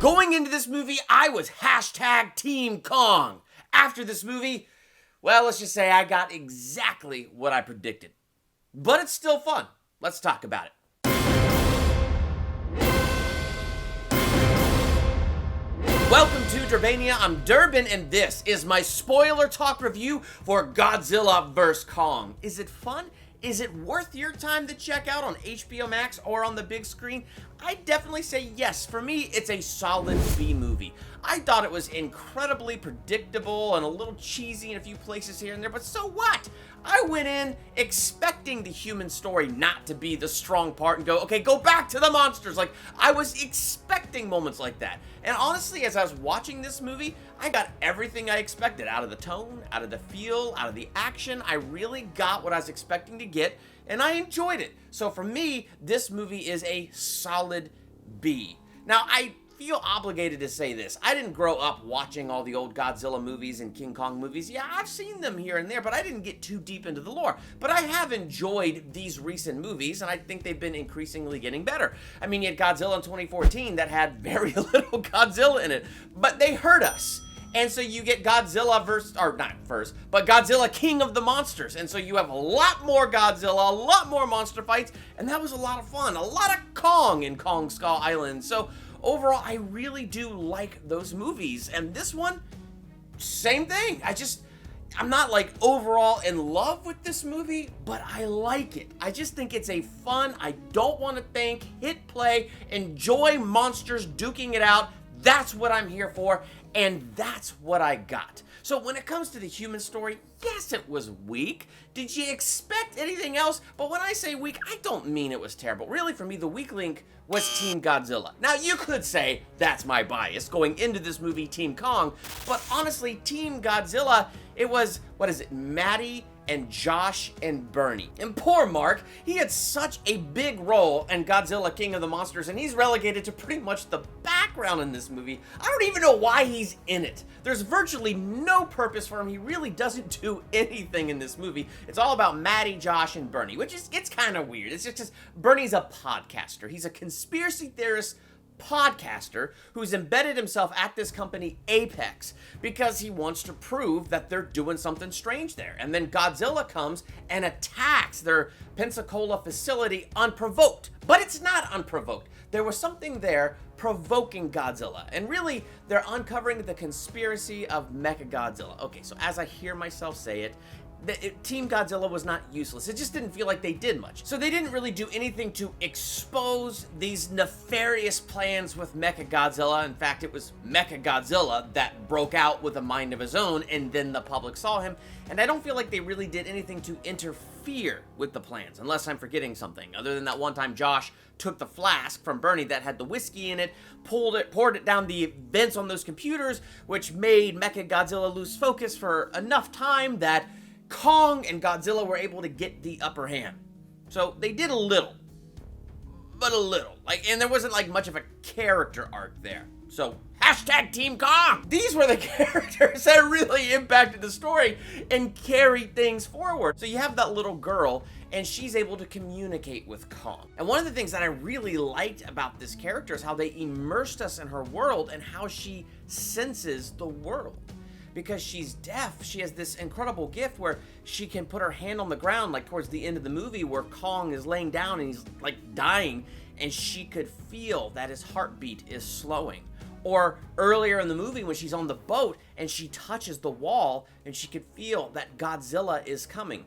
Going into this movie, I was hashtag Team Kong. After this movie, well, let's just say I got exactly what I predicted. But it's still fun. Let's talk about it. Welcome to Durbania. I'm Durbin, and this is my spoiler talk review for Godzilla vs. Kong. Is it fun? Is it worth your time to check out on HBO Max or on the big screen? I'd definitely say yes. For me, it's a solid B movie. I thought it was incredibly predictable and a little cheesy in a few places here and there, but so what? I went in expecting the human story not to be the strong part and go, okay, go back to the monsters. Like, I was expecting moments like that. And honestly, as I was watching this movie, I got everything I expected out of the tone, out of the feel, out of the action. I really got what I was expecting to get, and I enjoyed it. So for me, this movie is a solid B. Now, I feel obligated to say this. I didn't grow up watching all the old Godzilla movies and King Kong movies. Yeah, I've seen them here and there, but I didn't get too deep into the lore. But I have enjoyed these recent movies, and I think they've been increasingly getting better. I mean, you had Godzilla in 2014 that had very little Godzilla in it, but they hurt us. And so you get Godzilla Godzilla King of the Monsters. And so you have a lot more Godzilla, a lot more monster fights, and that was a lot of fun. A lot of Kong in Kong Skull Island. So overall, I really do like those movies. And this one, same thing. I'm not like overall in love with this movie, but I like it. I just think it's a fun, I don't want to think, hit play, enjoy monsters duking it out. That's what I'm here for, and that's what I got. So when it comes to the human story, yes, it was weak. Did you expect anything else? But when I say weak, I don't mean it was terrible. Really, for me, the weak link was Team Godzilla. Now, you could say that's my bias going into this movie, Team Kong, but honestly, Team Godzilla, it was, Maddie and Josh and Bernie. And poor Mark, he had such a big role in Godzilla King of the Monsters, and he's relegated to pretty much the background in this movie. I don't even know why he's in it. There's virtually no purpose for him. He really doesn't do anything in this movie. It's all about Maddie, Josh, and Bernie, it's kind of weird. It's just Bernie's a podcaster. He's a conspiracy theorist podcaster who's embedded himself at this company Apex because he wants to prove that they're doing something strange there. And then Godzilla comes and attacks their Pensacola facility unprovoked. But it's not unprovoked. There was something there provoking Godzilla. And really, they're uncovering the conspiracy of Mechagodzilla. Okay, so as I hear myself say it, Team Godzilla was not useless. It just didn't feel like they did much. So they didn't really do anything to expose these nefarious plans with Mechagodzilla. In fact, it was Mechagodzilla that broke out with a mind of his own, and then the public saw him. And I don't feel like they really did anything to interfere with the plans, unless I'm forgetting something. Other than that one time Josh took the flask from Bernie that had the whiskey in it, poured it down the vents on those computers, which made Mechagodzilla lose focus for enough time that Kong and Godzilla were able to get the upper hand. So they did a little, but a little. And there wasn't like much of a character arc there. So hashtag Team Kong. These were the characters that really impacted the story and carried things forward. So you have that little girl, and she's able to communicate with Kong. And one of the things that I really liked about this character is how they immersed us in her world and how she senses the world. Because she's deaf, she has this incredible gift where she can put her hand on the ground, like towards the end of the movie where Kong is laying down and he's like dying, and she could feel that his heartbeat is slowing. Or earlier in the movie when she's on the boat and she touches the wall and she could feel that Godzilla is coming.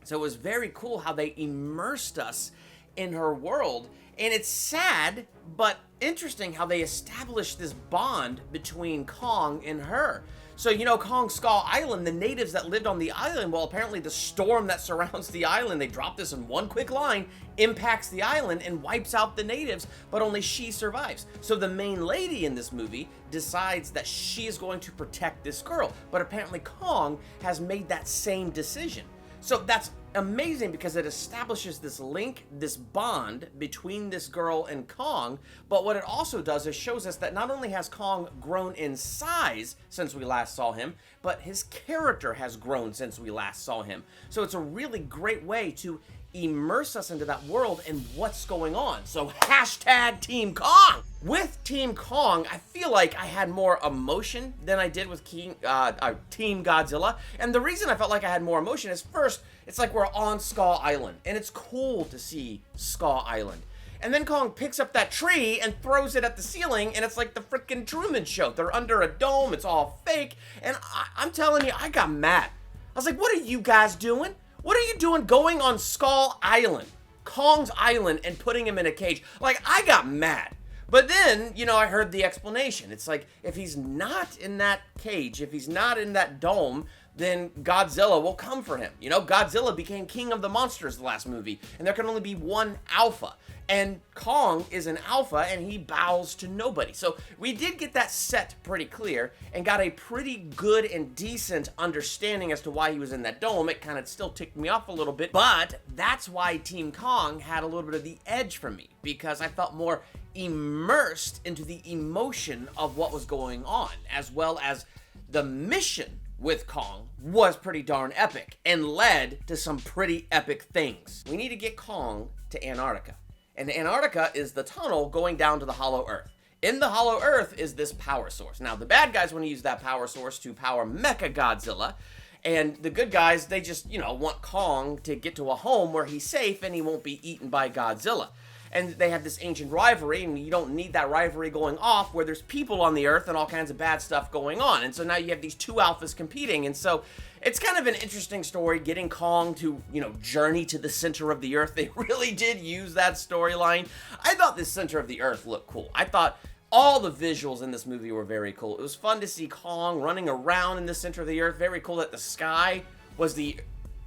So it was very cool how they immersed us in her world. And it's sad, but interesting how they established this bond between Kong and her. So, you know, Kong Skull Island, the natives that lived on the island, well, apparently the storm that surrounds the island, they drop this in one quick line, impacts the island and wipes out the natives, but only she survives. So the main lady in this movie decides that she is going to protect this girl, but apparently Kong has made that same decision. So that's amazing because it establishes this link, this bond between this girl and Kong, but what it also does is shows us that not only has Kong grown in size since we last saw him, but his character has grown since we last saw him. So it's a really great way to immerse us into that world and what's going on. So hashtag Team Kong. With Team Kong, I feel like I had more emotion than I did with Team Godzilla. And the reason I felt like I had more emotion is, first, it's like we're on Skull Island, and it's cool to see Skull Island. And then Kong picks up that tree and throws it at the ceiling, and it's like the freaking Truman Show. They're under a dome, it's all fake, and I'm telling you, I got mad. I was like, what are you guys doing? What are you doing going on Skull Island, Kong's Island, and putting him in a cage? Like, I got mad. But then, you know, I heard the explanation. It's like, if he's not in that cage, if he's not in that dome, then Godzilla will come for him. You know, Godzilla became king of the monsters the last movie, and there can only be one alpha. And Kong is an alpha, and he bows to nobody. So we did get that set pretty clear and got a pretty good and decent understanding as to why he was in that dome. It kind of still ticked me off a little bit, but that's why Team Kong had a little bit of the edge for me, because I felt more immersed into the emotion of what was going on, as well as the mission with Kong was pretty darn epic and led to some pretty epic things. We need to get Kong to Antarctica. And Antarctica is the tunnel going down to the Hollow Earth. In the Hollow Earth is this power source. Now, the bad guys want to use that power source to power Mecha Godzilla, and the good guys, they just, you know, want Kong to get to a home where he's safe and he won't be eaten by Godzilla. And they have this ancient rivalry, and you don't need that rivalry going off where there's people on the Earth and all kinds of bad stuff going on. And so now you have these two alphas competing, and so it's kind of an interesting story, getting Kong to, you know, journey to the center of the Earth. They really did use that storyline. I thought the center of the Earth looked cool. I thought all the visuals in this movie were very cool. It was fun to see Kong running around in the center of the Earth. Very cool that the sky was the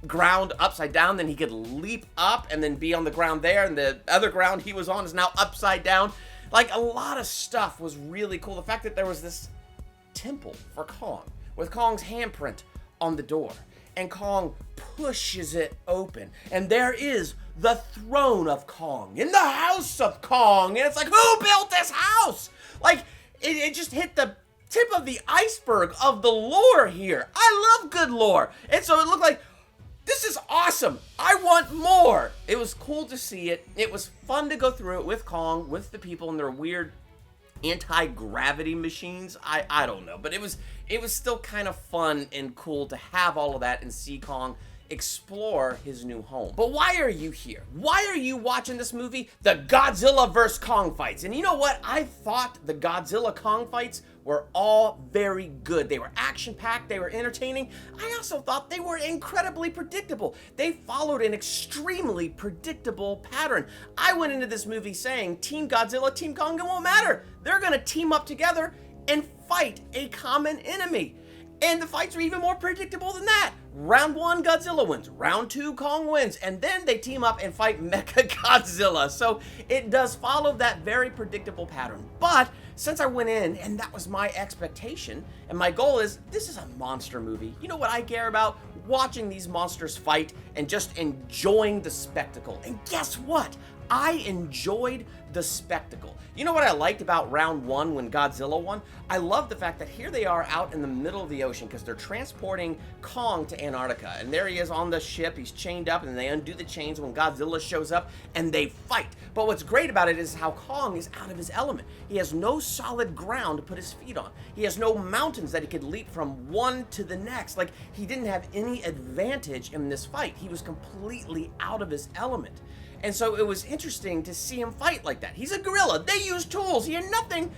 ground upside down, then he could leap up and then be on the ground there, and the other ground he was on is now upside down. Like, a lot of stuff was really cool. The fact that there was this temple for Kong with Kong's handprint on the door, and Kong pushes it open, and there is the throne of Kong in the house of Kong, and it's like, who built this house? Like, it just hit the tip of the iceberg of the lore here. I love good lore, and so it looked like, this is awesome. I want more. It was cool to see it. It was fun to go through it with Kong, with the people and their weird anti-gravity machines. I don't know, but it was still kind of fun and cool to have all of that and see Kong explore his new home. But why are you here? Why are you watching this movie? The Godzilla vs. Kong fights. And you know what? I thought the Godzilla Kong fights were all very good. They were action-packed, they were entertaining. I also thought they were incredibly predictable. They followed an extremely predictable pattern. I went into this movie saying, Team Godzilla, Team Kong, it won't matter. They're gonna team up together and fight a common enemy. And the fights were even more predictable than that. Round 1, Godzilla wins. Round 2, Kong wins. And then they team up and fight Mecha Godzilla. So it does follow that very predictable pattern. But since I went in and that was my expectation, and my goal is, this is a monster movie. You know what I care about? Watching these monsters fight and just enjoying the spectacle. And guess what? I enjoyed the spectacle. You know what I liked about round 1 when Godzilla won? I love the fact that here they are out in the middle of the ocean because they're transporting Kong to Antarctica. And there he is on the ship, he's chained up, and they undo the chains when Godzilla shows up and they fight. But what's great about it is how Kong is out of his element. He has no solid ground to put his feet on. He has no mountains that he could leap from one to the next. Like, he didn't have any advantage in this fight. He was completely out of his element. And so it was interesting to see him fight like that. He's a gorilla. They use tools. He had nothing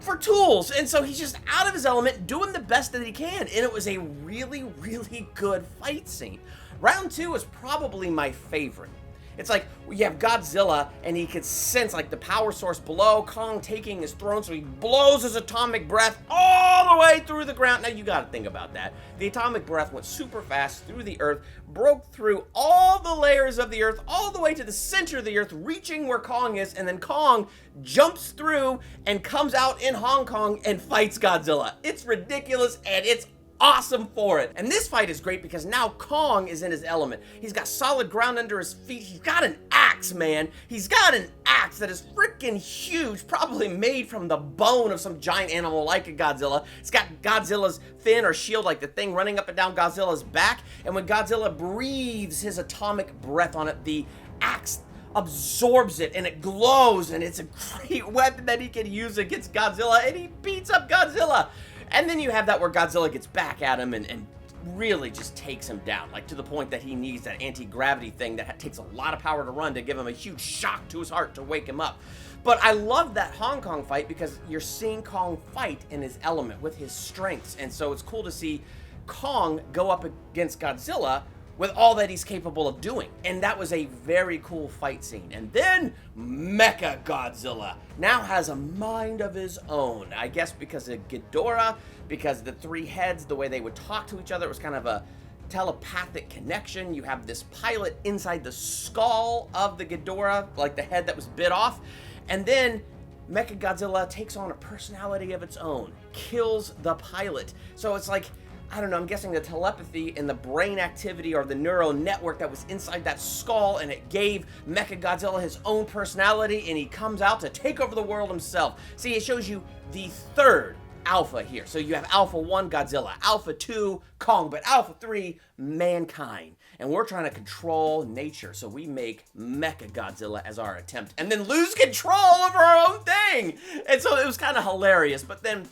for tools. And so he's just out of his element, doing the best that he can. And it was a really, really good fight scene. Round 2 is probably my favorite. It's like, you have Godzilla, and he could sense, like, the power source below, Kong taking his throne, so he blows his atomic breath all the way through the ground. Now, you gotta think about that. The atomic breath went super fast through the Earth, broke through all the layers of the Earth, all the way to the center of the Earth, reaching where Kong is, and then Kong jumps through and comes out in Hong Kong and fights Godzilla. It's ridiculous, and it's awesome for it. And this fight is great because now Kong is in his element. He's got solid ground under his feet. He's got an axe, man. He's got an axe that is freaking huge, probably made from the bone of some giant animal like a Godzilla. It's got Godzilla's fin or shield, like the thing running up and down Godzilla's back. And when Godzilla breathes his atomic breath on it, the axe absorbs it and it glows, and it's a great weapon that he can use against Godzilla, and he beats up Godzilla. And then you have that where Godzilla gets back at him and really just takes him down, like to the point that he needs that anti-gravity thing that takes a lot of power to run to give him a huge shock to his heart to wake him up. But I love that Hong Kong fight because you're seeing Kong fight in his element with his strengths, and so it's cool to see Kong go up against Godzilla with all that he's capable of doing. And that was a very cool fight scene. And then Mecha Godzilla now has a mind of his own. I guess because of Ghidorah, because the three heads, the way they would talk to each other, it was kind of a telepathic connection. You have this pilot inside the skull of the Ghidorah, like the head that was bit off. And then Mecha Godzilla takes on a personality of its own, kills the pilot. So it's like, I don't know, I'm guessing the telepathy and the brain activity or the neural network that was inside that skull, and it gave Mechagodzilla his own personality, and he comes out to take over the world himself. See, it shows you the third Alpha here. So you have Alpha 1, Godzilla, Alpha 2, Kong, but Alpha 3, mankind. And we're trying to control nature, so we make Mechagodzilla as our attempt, and then lose control over our own thing. And so it was kind of hilarious, but then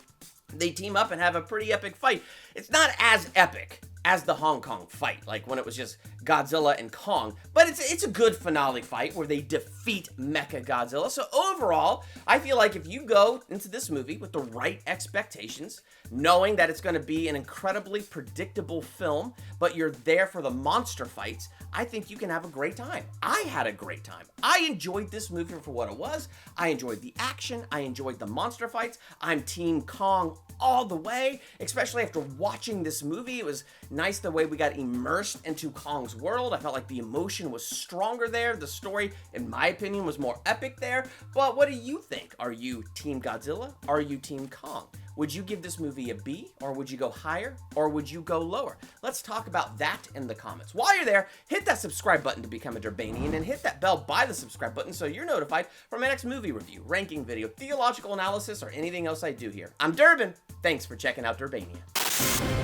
they team up and have a pretty epic fight. It's not as epic as the Hong Kong fight, like when it was just Godzilla and Kong, but it's a good finale fight where they defeat Mecha Godzilla. So overall, I feel like if you go into this movie with the right expectations, knowing that it's going to be an incredibly predictable film, but you're there for the monster fights, I think you can have a great time. I had a great time. I enjoyed this movie for what it was. I enjoyed the action. I enjoyed the monster fights. I'm Team Kong all the way, especially after watching this movie. It was nice the way we got immersed into Kong's world. I felt like the emotion was stronger there. The story, in my opinion, was more epic there. But what do you think? Are you Team Godzilla? Are you Team Kong? Would you give this movie a B, or would you go higher, or would you go lower? Let's talk about that in the comments. While you're there, hit that subscribe button to become a Durbanian, and hit that bell by the subscribe button so you're notified for my next movie review, ranking video, theological analysis, or anything else I do here. I'm Durbin. Thanks for checking out Durbania.